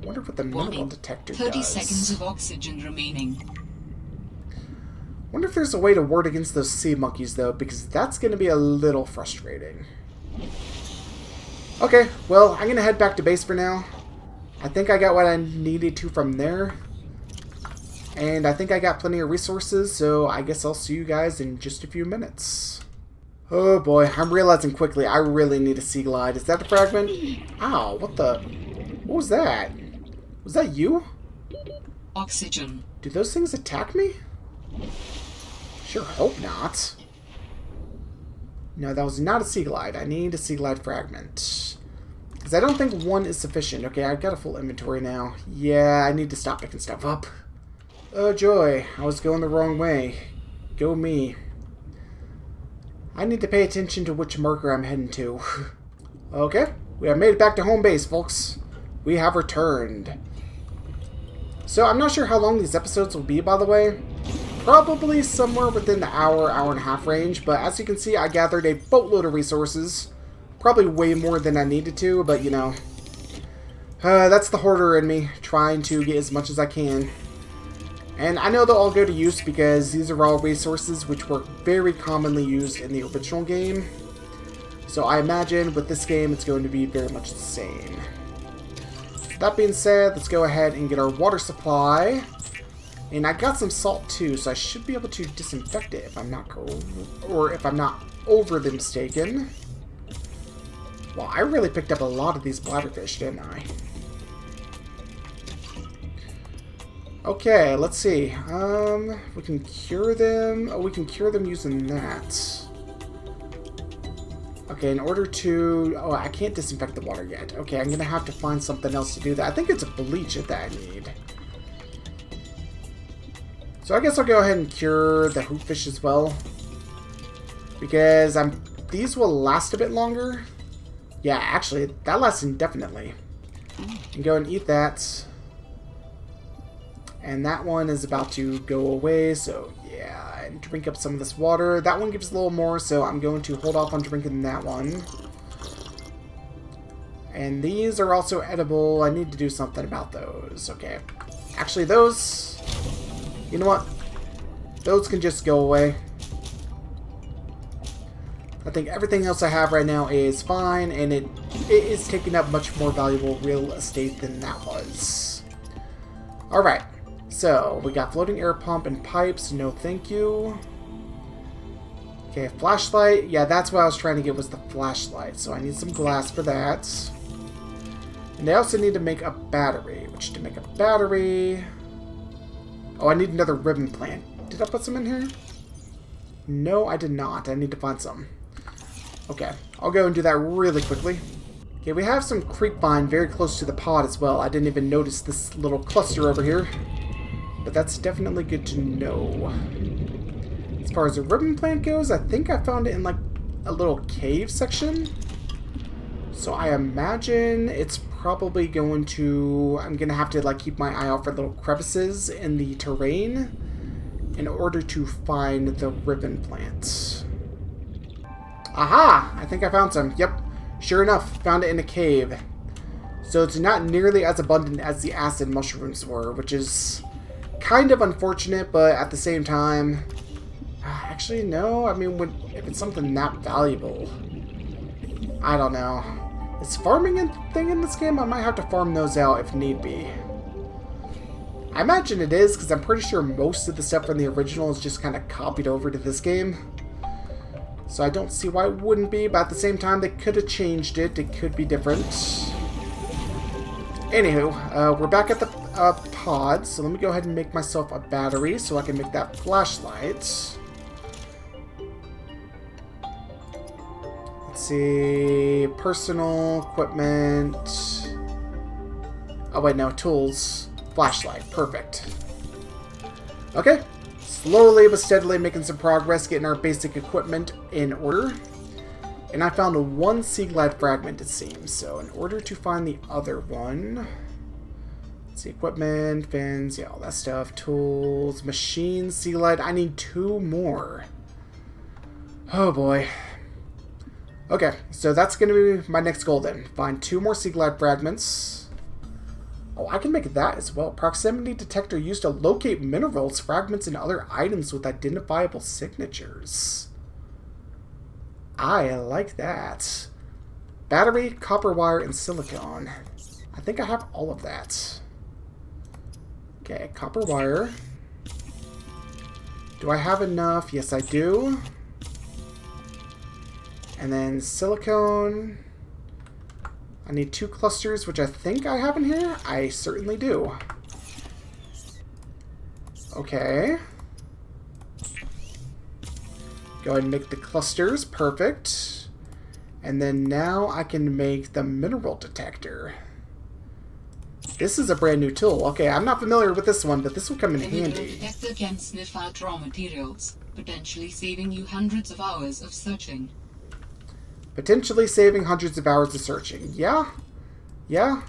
Wonder what the mineral detector 30 does. seconds of oxygen remaining. Wonder if there's a way to ward against those sea monkeys, though, because that's going to be a little frustrating. Okay, well, I'm going to head back to base for now. I think I got what I needed to from there. And I think I got plenty of resources, so I guess I'll see you guys in just a few minutes. Oh boy, I'm realizing quickly I really need a sea glide. Is that the fragment? Ow, what the... What was that? Was that you? Oxygen. Do those things attack me? Sure hope not. No, that was not a sea glide. I need a sea glide fragment. Because I don't think one is sufficient. Okay, I've got a full inventory now. Yeah, I need to stop picking stuff up. Oh joy, I was going the wrong way. Go me. I need to pay attention to which marker I'm heading to. Okay, we have made it back to home base, folks. We have returned. So I'm not sure how long these episodes will be, by the way. Probably somewhere within the hour and a half range, but as you can see, I gathered a boatload of resources. Probably way more than I needed to, but you know. That's the hoarder in me, trying to get as much as I can. And I know they'll all go to use because these are all resources which were very commonly used in the original game. So I imagine with this game it's going to be very much the same. That being said, let's go ahead and get our water supply. And I got some salt too, so I should be able to disinfect it if I'm not overly mistaken. Well, I really picked up a lot of these bladderfish, didn't I? Okay, let's see. We can cure them. Oh, we can cure them using that. Okay, in order to... Oh, I can't disinfect the water yet. Okay, I'm going to have to find something else to do that. I think it's a bleach that I need. So I guess I'll go ahead and cure the hoopfish as well. Because these will last a bit longer. Yeah, actually, that lasts indefinitely. And go and eat that. And that one is about to go away, so yeah, and drink up some of this water. That one gives a little more, so I'm going to hold off on drinking that one. And these are also edible. I need to do something about those. Okay. Actually, those... You know what? Those can just go away. I think everything else I have right now is fine, and it is taking up much more valuable real estate than that was. Alright. So, we got floating air pump and pipes. No thank you. Okay, flashlight. Yeah, that's what I was trying to get, was the flashlight. So I need some glass for that. And I also need to make a battery. Which, to make a battery... Oh, I need another ribbon plant. Did I put some in here? No, I did not. I need to find some. Okay, I'll go and do that really quickly. Okay, we have some creepvine very close to the pod as well. I didn't even notice this little cluster over here. But that's definitely good to know. As far as the ribbon plant goes, I think I found it in like a little cave section. So I imagine it's probably going to... I'm going to have to like keep my eye out for little crevices in the terrain in order to find the ribbon plant. Aha! I think I found some. Yep. Sure enough, found it in a cave. So it's not nearly as abundant as the acid mushrooms were, which is kind of unfortunate, but at the same time... Actually, no. I mean, if it's something that valuable... I don't know. Is farming a thing in this game? I might have to farm those out if need be. I imagine it is, because I'm pretty sure most of the stuff from the original is just kind of copied over to this game. So I don't see why it wouldn't be, but at the same time, they could have changed it. It could be different. Anywho, we're back at the pod, so let me go ahead and make myself a battery so I can make that flashlight. Let's see... Personal equipment... Oh wait, no, tools. Flashlight, perfect. Okay. Slowly but steadily making some progress, getting our basic equipment in order. And I found one sea glide fragment, it seems. So in order to find the other one... Let's see, equipment, fins, yeah, all that stuff. Tools, machines, sea glide. I need 2 more. Oh boy. Okay, so that's going to be my next goal then. Find 2 more sea glide fragments. Oh, I can make that as well. Proximity detector used to locate minerals, fragments, and other items with identifiable signatures. I like that. Battery, copper wire, and silicone. I think I have all of that. Okay, copper wire. Do I have enough? Yes, I do. And then silicone. I need 2 clusters, which I think I have in here. I certainly do. Okay. Go ahead and make the clusters. Perfect. And then now I can make the mineral detector. This is a brand new tool. Okay, I'm not familiar with this one, but this will come in The mineral handy. detector can sniff out raw materials, potentially saving you hundreds of hours of searching. Potentially saving hundreds of hours of searching. Yeah. Yeah.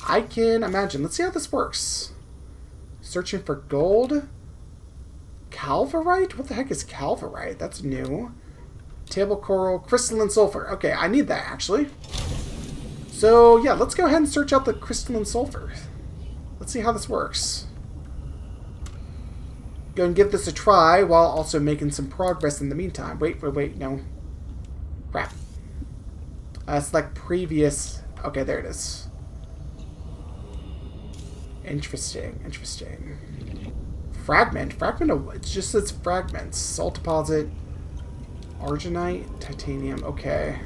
I can imagine. Let's see how this works. Searching for gold. Calvarite? What the heck is calvarite? That's new. Table coral. Crystalline sulfur. Okay, I need that, actually. So, yeah, let's go ahead and search out the crystalline sulfur. Let's see how this works. Go and give this a try while also making some progress in the meantime. Wait, no. Crap. Select previous... Okay, there it is. Interesting. Fragment. It just says fragments. Salt deposit. Arginite. Titanium. Okay.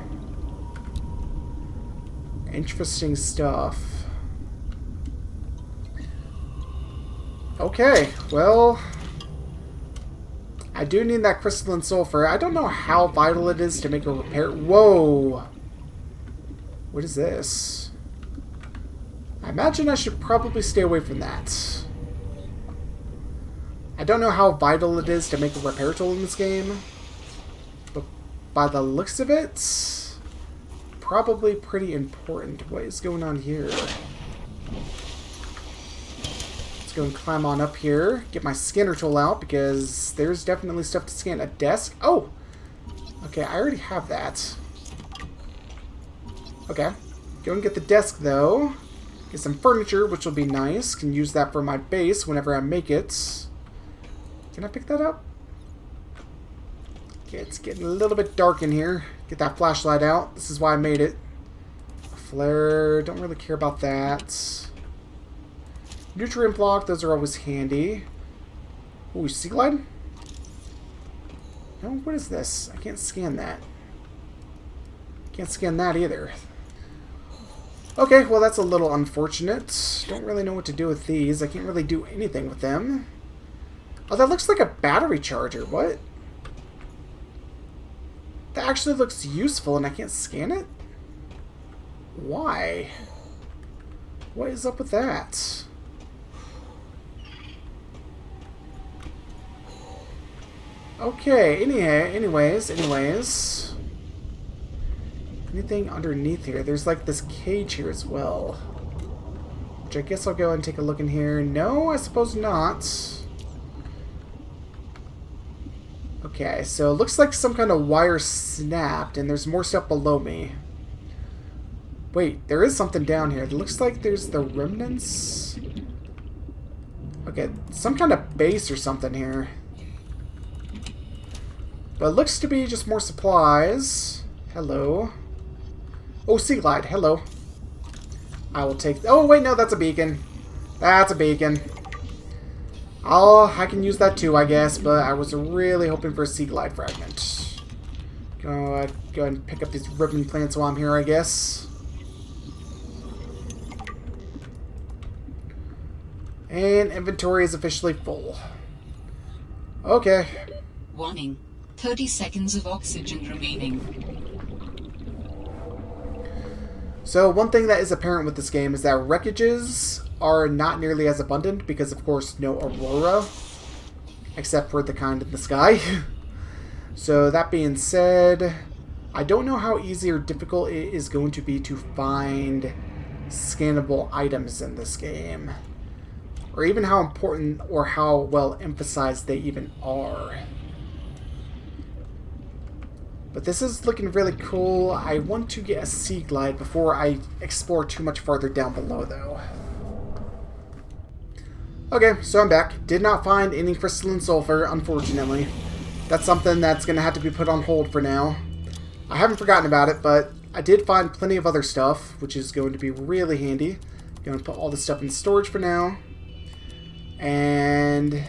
Interesting stuff. Okay, well... I do need that crystalline sulfur. I don't know how vital it is to make a repair. Whoa! What is this? I imagine I should probably stay away from that. I don't know how vital it is to make a repair tool in this game, but by the looks of it, probably pretty important. What is going on here? Let's go and climb on up here, get my scanner tool out, because there's definitely stuff to scan. A desk? Oh! Okay, I already have that. Okay. Go and get the desk, though. Get some furniture, which will be nice. Can use that for my base whenever I make it. Can I pick that up? Okay, it's getting a little bit dark in here. Get that flashlight out. This is why I made it. Flare, don't really care about that. Nutrient block, those are always handy. Ooh, sea glide? No, what is this? I can't scan that. Can't scan that either. Okay, well that's a little unfortunate. Don't really know what to do with these. I can't really do anything with them. Oh, that looks like a battery charger. What? That actually looks useful and I can't scan it? Why? What is up with that? Okay, anyways. Anything underneath here? There's like this cage here as well. Which I guess I'll go and take a look in here. No, I suppose not. Okay, so it looks like some kind of wire snapped, and there's more stuff below me. Wait, there is something down here. It looks like there's the remnants. Okay, some kind of base or something here. But it looks to be just more supplies. Hello. Oh, sea glide. Hello. I will take... Oh, wait, no, that's a beacon. That's a beacon. I can use that too, I guess, but I was really hoping for a sea glide fragment. Go ahead and pick up these ribbon plants while I'm here, I guess. And inventory is officially full. Okay. Warning. 30 seconds of oxygen remaining. So one thing that is apparent with this game is that wreckages are not nearly as abundant because, of course, no aurora, except for the kind in the sky. So that being said, I don't know how easy or difficult it is going to be to find scannable items in this game, or even how important or how well emphasized they even are. But this is looking really cool. I want to get a sea glide before I explore too much farther down below, though. Okay, so I'm back. Did not find any crystalline sulfur, unfortunately. That's something that's going to have to be put on hold for now. I haven't forgotten about it, but I did find plenty of other stuff, which is going to be really handy. Going to put all this stuff in storage for now. And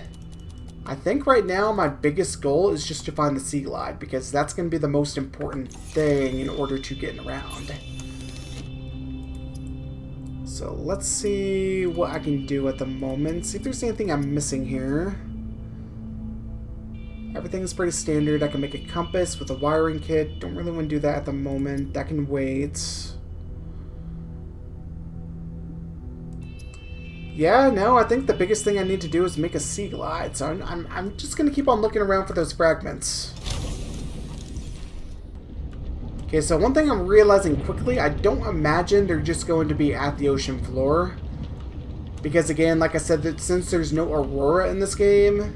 I think right now my biggest goal is just to find the sea glide, because that's going to be the most important thing in order to get around. So let's see what I can do at the moment. See if there's anything I'm missing here. Everything's pretty standard. I can make a compass with a wiring kit. Don't really want to do that at the moment. That can wait. Yeah, no, I think the biggest thing I need to do is make a sea glide. So I'm just going to keep on looking around for those fragments. Okay, so one thing I'm realizing quickly, I don't imagine they're just going to be at the ocean floor. Because again, like I said, that since there's no aurora in this game,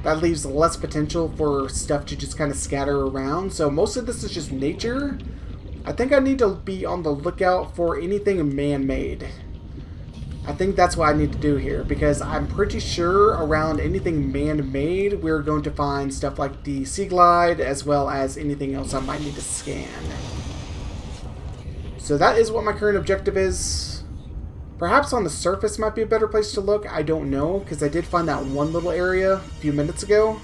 that leaves less potential for stuff to just kind of scatter around. So most of this is just nature. I think I need to be on the lookout for anything man-made. I think that's what I need to do here, because I'm pretty sure around anything man-made, we're going to find stuff like the sea glide, as well as anything else I might need to scan. So that is what my current objective is. Perhaps on the surface might be a better place to look, I don't know, because I did find that one little area a few minutes ago.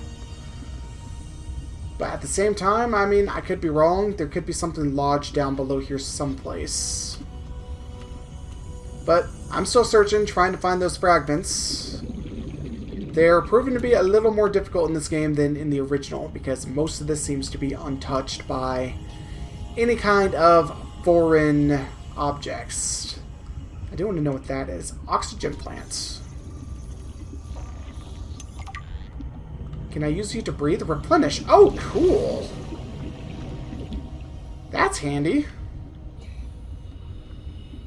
But at the same time, I mean, I could be wrong. There could be something lodged down below here someplace. But I'm still searching, trying to find those fragments. They're proven to be a little more difficult in this game than in the original, because most of this seems to be untouched by any kind of foreign objects. I do want to know what that is. Oxygen plants. Can I use you to breathe? Replenish. Oh, cool. That's handy.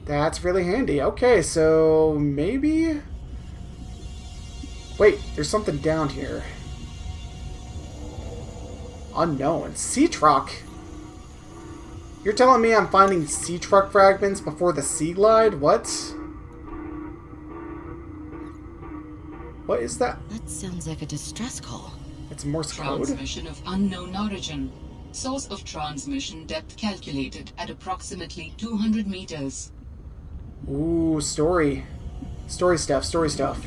That's really handy. Okay, so maybe... Wait, there's something down here. Unknown. Sea truck? You're telling me I'm finding sea truck fragments before the sea glide? What? What is that? That sounds like a distress call. It's Morse code. Transmission of unknown origin. Source of transmission depth calculated at approximately 200 meters. Ooh, story. Story stuff, story stuff.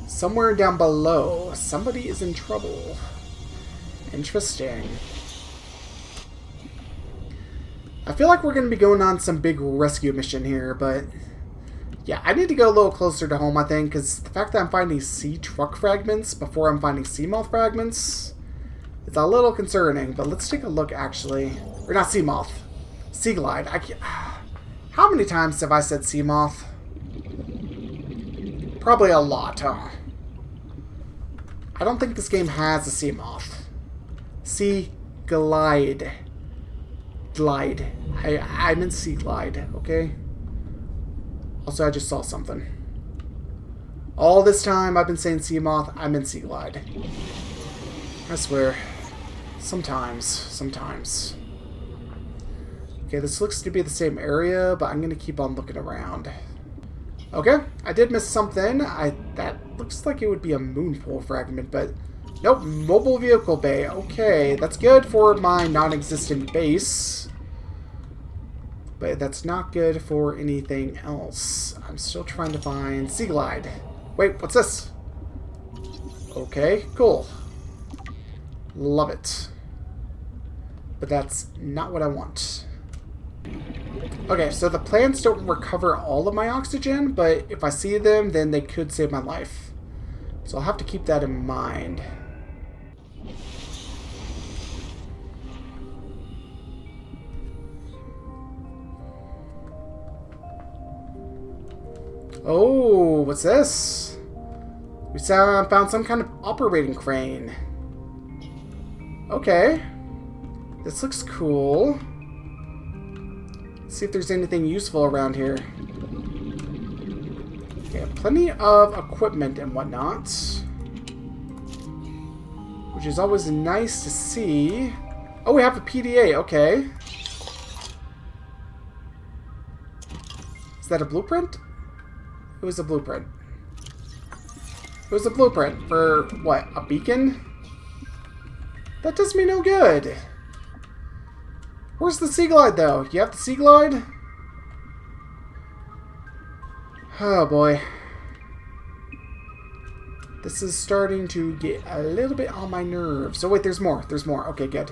Somewhere down below, somebody is in trouble. Interesting. I feel like we're going to be going on some big rescue mission here, but... yeah, I need to go a little closer to home, I think, because the fact that I'm finding sea truck fragments before I'm finding sea moth fragments is a little concerning. But let's take a look, actually. Or not sea moth. Sea glide. I can't... How many times have I said sea moth? Probably a lot, huh? I don't think this game has a sea moth. Sea glide. Glide. I meant sea glide, okay? Also, I just saw something. All this time I've been saying sea moth, I meant sea glide. I swear. Sometimes. Okay, this looks to be the same area, but I'm going to keep on looking around. Okay, I did miss something. That looks like it would be a moonpool fragment, but... nope, mobile vehicle bay. Okay, that's good for my non-existent base. But that's not good for anything else. I'm still trying to find Sea Glide. Wait, what's this? Okay, cool. Love it. But that's not what I want. Okay, so the plants don't recover all of my oxygen, but if I see them, then they could save my life. So I'll have to keep that in mind. Oh, what's this? We found some kind of operating crane. Okay. This looks cool. Let's see if there's anything useful around here. Okay, plenty of equipment and whatnot. Which is always nice to see. Oh, we have a PDA, okay. Is that a blueprint? It was a blueprint. It was a blueprint for, what, a beacon? That does me no good. Where's the Sea Glide, though? You have the Sea Glide? Oh, boy. This is starting to get a little bit on my nerves. So, wait, there's more. There's more. Okay, good.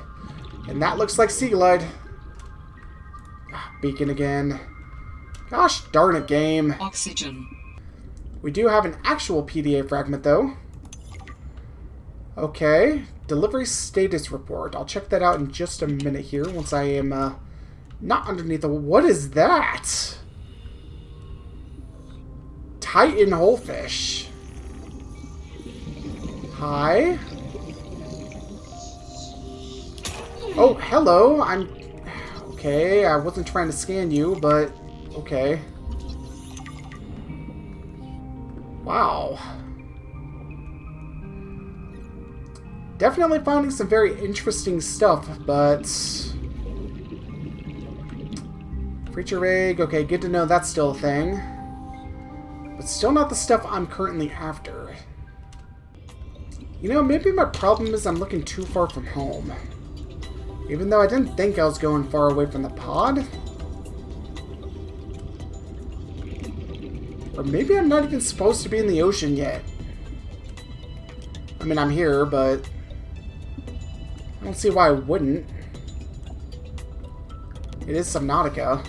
And that looks like Sea Glide. Beacon again. Gosh darn it, game. Oxygen. We do have an actual PDA fragment, though. Okay. Delivery status report. I'll check that out in just a minute here once I am not underneath the... What is that? Titan Holefish. Hi. Oh, hello. I'm... Okay, I wasn't trying to scan you, but... Okay. Wow. Definitely finding some very interesting stuff, but... Preacher egg, okay, good to know that's still a thing. But still not the stuff I'm currently after. You know, maybe my problem is I'm looking too far from home. Even though I didn't think I was going far away from the pod. Or maybe I'm not even supposed to be in the ocean yet. I mean, I'm here, but... I don't see why I wouldn't. All It is Subnautica.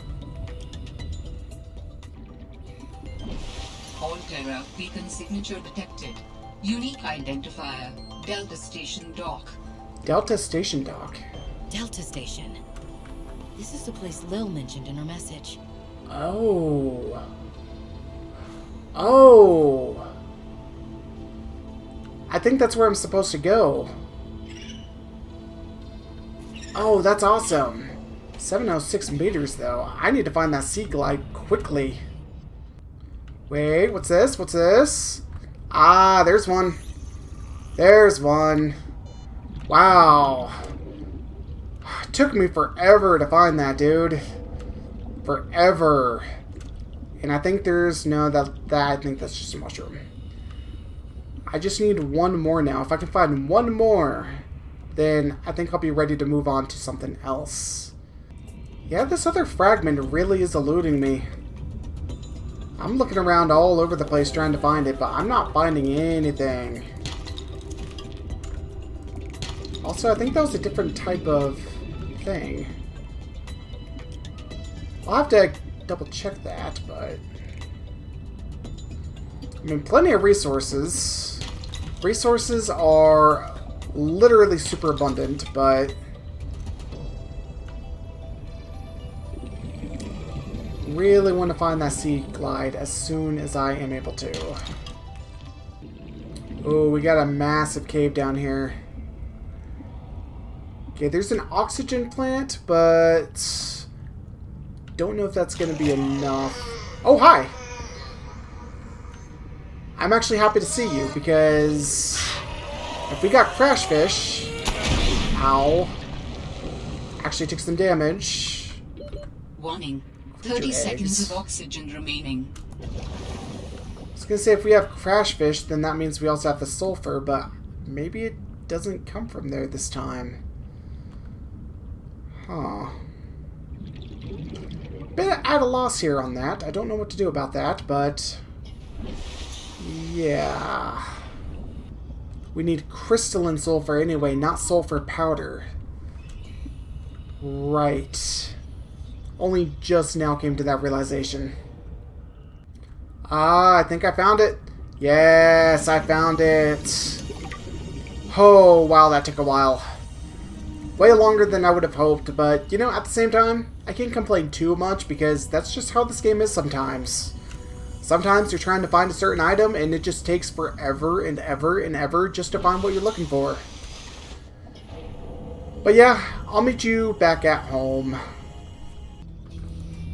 Altera beacon signature detected. Unique identifier. Delta Station Dock. Delta Station Dock. Delta Station. This is the place Lil mentioned in her message. Oh. Oh. I think that's where I'm supposed to go. Oh, that's awesome. 706 meters, though. I need to find that sea glide quickly. Wait, what's this? What's this? Ah, there's one. There's one. Wow. It took me forever to find that, dude. Forever. And I think there's... No, I think that's just a mushroom. I just need one more now. If I can find one more, then I think I'll be ready to move on to something else. Yeah, this other fragment really is eluding me. I'm looking around all over the place trying to find it, but I'm not finding anything. Also, I think that was a different type of thing. I'll have to double check that, but... I mean, plenty of resources. Resources are literally super abundant, but... really want to find that sea glide as soon as I am able to. Oh, we got a massive cave down here. Okay, there's an oxygen plant, but don't know if that's going to be enough. Oh, hi! I'm actually happy to see you, because if we got crash fish... Ow. Actually took some damage. Warning. 30 seconds of oxygen remaining. I was going to say, if we have crash fish, then that means we also have the sulfur, but maybe it doesn't come from there this time. Huh. Bit at a loss here on that. I don't know what to do about that, but... yeah. We need crystalline sulfur anyway, not sulfur powder. Right. Only just now came to that realization. Ah, I think I found it. Yes, I found it. Oh, wow, that took a while. Way longer than I would have hoped, but, you know, at the same time, I can't complain too much because that's just how this game is sometimes. Sometimes you're trying to find a certain item and it just takes forever and ever and ever just to find what you're looking for. But yeah, I'll meet you back at home.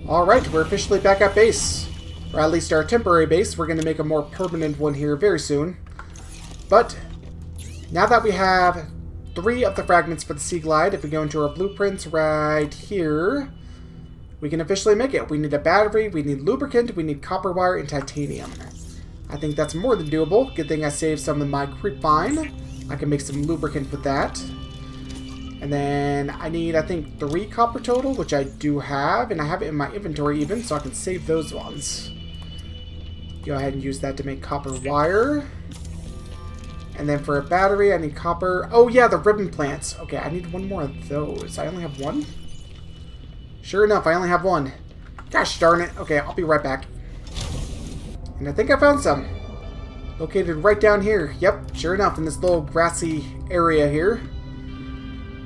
Alright, we're officially back at base. Or at least our temporary base. We're going to make a more permanent one here very soon. But, now that we have 3 of the fragments for the Sea Glide, if we go into our blueprints right here, we can officially make it. We need a battery, we need lubricant, we need copper wire, and titanium. I think that's more than doable. Good thing I saved some of my creep vine. I can make some lubricant with that. And then I need, I think, 3 copper total, which I do have, and I have it in my inventory even, so I can save those ones. Go ahead and use that to make copper wire. And then for a battery, I need copper. Oh yeah, the ribbon plants. Okay, I need 1 more of those. I only have 1? Sure enough, I only have 1. Gosh darn it. Okay, I'll be right back. And I think I found some. Located right down here. Yep, sure enough, in this little grassy area here.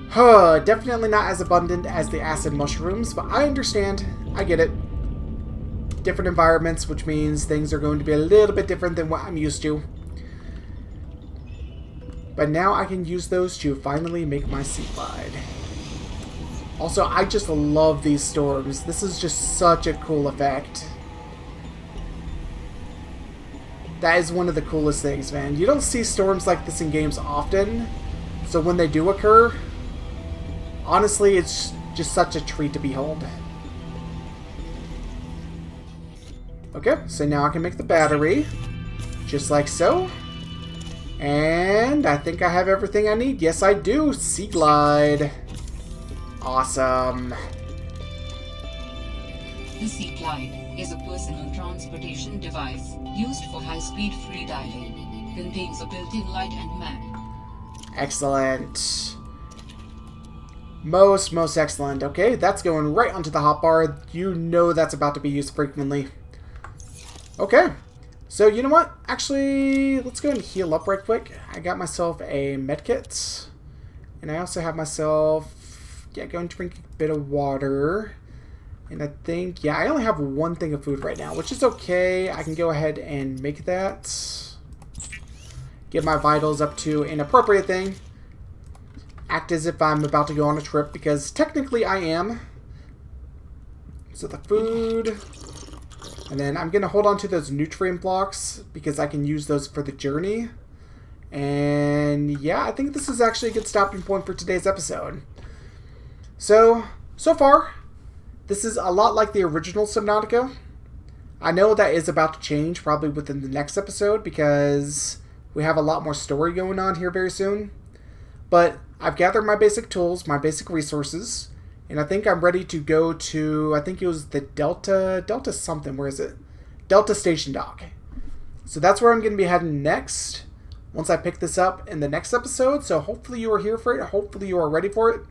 Huh, definitely not as abundant as the acid mushrooms, but I understand. I get it. Different environments, which means things are going to be a little bit different than what I'm used to. But now I can use those to finally make my sea glide. Also, I just love these storms. This is just such a cool effect. That is one of the coolest things, man. You don't see storms like this in games often, so when they do occur, honestly, it's just such a treat to behold. Okay, so now I can make the battery, just like so. And I think I have everything I need. Yes, I do. Sea Glide. Awesome. The Sea Glide is a personal transportation device used for high-speed freediving. Contains a built-in light and map. Excellent. Most excellent. Okay, that's going right onto the hotbar. You know that's about to be used frequently. Okay, So, you know what? Actually, let's go and heal up right quick. I got myself a medkit. And I also have myself... Yeah, go and drink a bit of water. And I think... Yeah, I only have one thing of food right now, which is okay. I can go ahead and make that. Get my vitals up to an appropriate thing. Act as if I'm about to go on a trip, because technically I am. So the food... And then I'm going to hold on to those nutrient blocks because I can use those for the journey. And yeah, I think this is actually a good stopping point for today's episode. So far, this is a lot like the original Subnautica. I know that is about to change probably within the next episode because we have a lot more story going on here very soon. But I've gathered my basic tools, my basic resources. And I think I'm ready to go to, I think it was the Delta something, where is it? Delta Station Dock. So that's where I'm going to be heading next, once I pick this up in the next episode. So hopefully you are here for it, hopefully you are ready for it.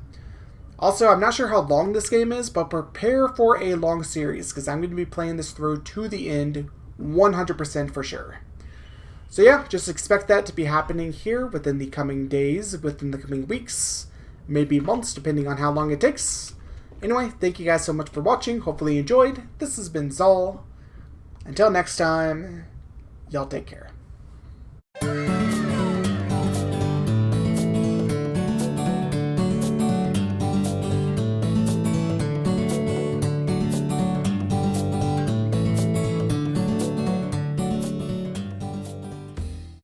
Also, I'm not sure how long this game is, but prepare for a long series, because I'm going to be playing this through to the end, 100% for sure. So yeah, just expect that to be happening here within the coming days, within the coming weeks. Maybe months, depending on how long it takes. Anyway, thank you guys so much for watching. Hopefully you enjoyed. This has been Zal. Until next time, y'all take care.